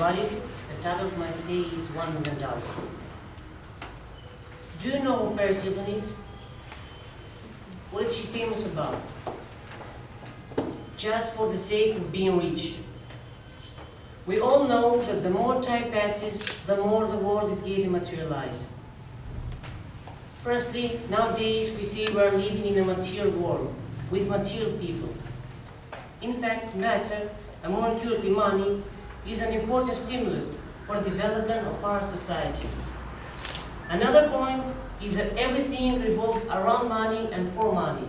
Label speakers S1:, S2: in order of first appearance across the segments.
S1: about it, the title of my essay is $1 million. Do you know who Paris Hilton is? What is she famous about? Just for the sake of being rich. We all know that the more time passes, the more the world is getting materialized. Firstly, nowadays we see we are living in a material world, with material people. In fact, matter, and more accurately money, is an important stimulus for the development of our society. Another point is that everything revolves around money and for money.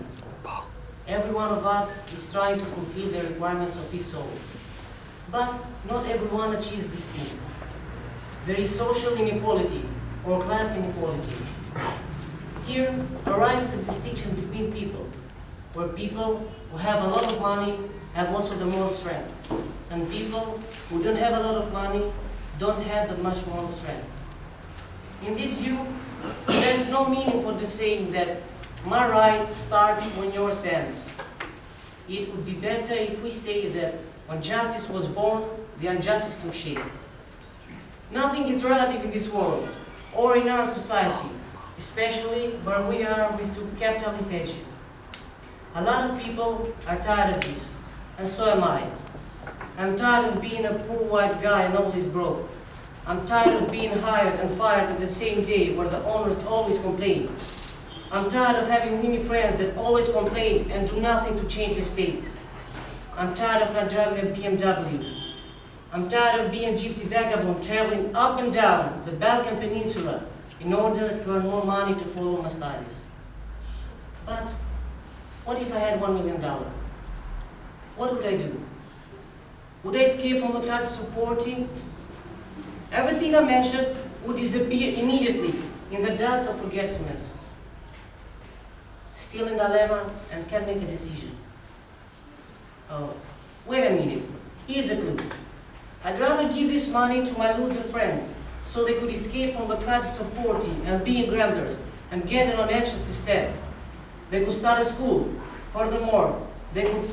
S1: Every one of us is trying to fulfill the requirements of his soul. But not everyone achieves these things. There is social inequality or class inequality. Here arises the distinction between people, where people who have a lot of money have also the moral strength, and people who don't have a lot of money don't have that much moral strength. In this view, there's no meaning for the saying that my right starts when yours ends. It would be better if we say that when justice was born, the injustice took shape. Nothing is relative in this world or in our society, especially where we are with two capitalist edges. A lot of people are tired of this, and so am I. I'm tired of being a poor white guy and always broke. I'm tired of being hired and fired at the same day where the owners always complain. I'm tired of having many friends that always complain and do nothing to change the state. I'm tired of not driving a BMW. I'm tired of being a gypsy vagabond traveling up and down the Balkan Peninsula in order to earn more money to follow my studies. But what if I had $1 million? What would I do? Would I escape from the clutches of poverty? Everything I mentioned would disappear immediately in the dust of forgetfulness. Still in dilemma and can't make a decision. Oh, wait a minute. Here's a clue. I'd rather give this money to my loser friends so they could escape from the clutches of poverty and being grumblers and get an entrance instead. They could start a school. Furthermore, they could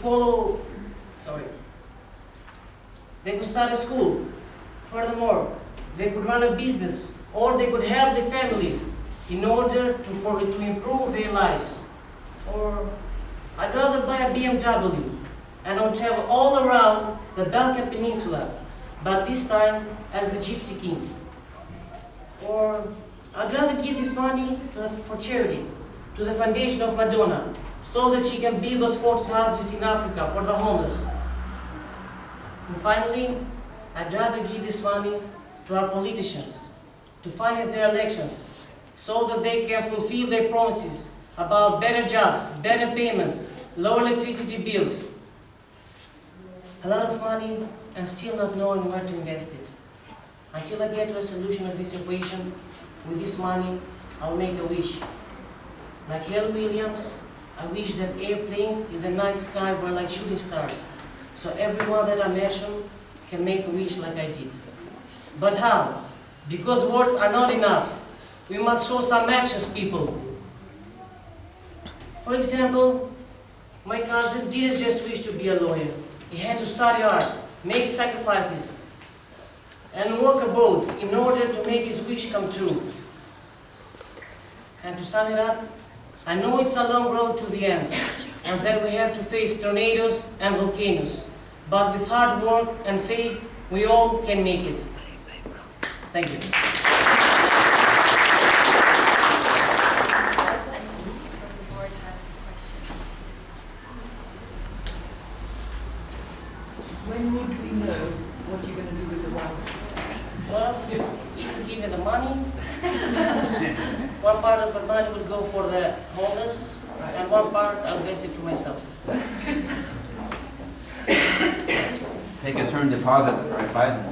S1: start a school. Furthermore, they could run a business, or they could help their families in order to improve their lives. Or I'd rather buy a BMW and I'll travel all around the Balkan Peninsula, but this time as the Gypsy King. Or I'd rather give this money for charity to the foundation of Madonna, so that she can build those 40 houses in Africa for the homeless. And finally, I'd rather give this money to our politicians to finance their elections so that they can fulfill their promises about better jobs, better payments, lower electricity bills. A lot of money and still not knowing where to invest it. Until I get to a solution of this equation, with this money, I'll make a wish. Like Hale Williams, I wish that airplanes in the night sky were like shooting stars, so everyone that I mentioned can make a wish like I did. But how? Because words are not enough. We must show some actions, people. For example, my cousin didn't just wish to be a lawyer. He had to study hard, make sacrifices, and work abroad in order to make his wish come true. And to sum it up, I know it's a long road to the end, and that we have to face tornadoes and volcanoes. But with hard work and faith, we all can make it. Thank you.
S2: When would we know what you're going to do with the money?
S1: Well, if you give me the money, one part of the money will go for the homeless, and one part I'll invest it to myself.
S3: Take a term deposit or advise them.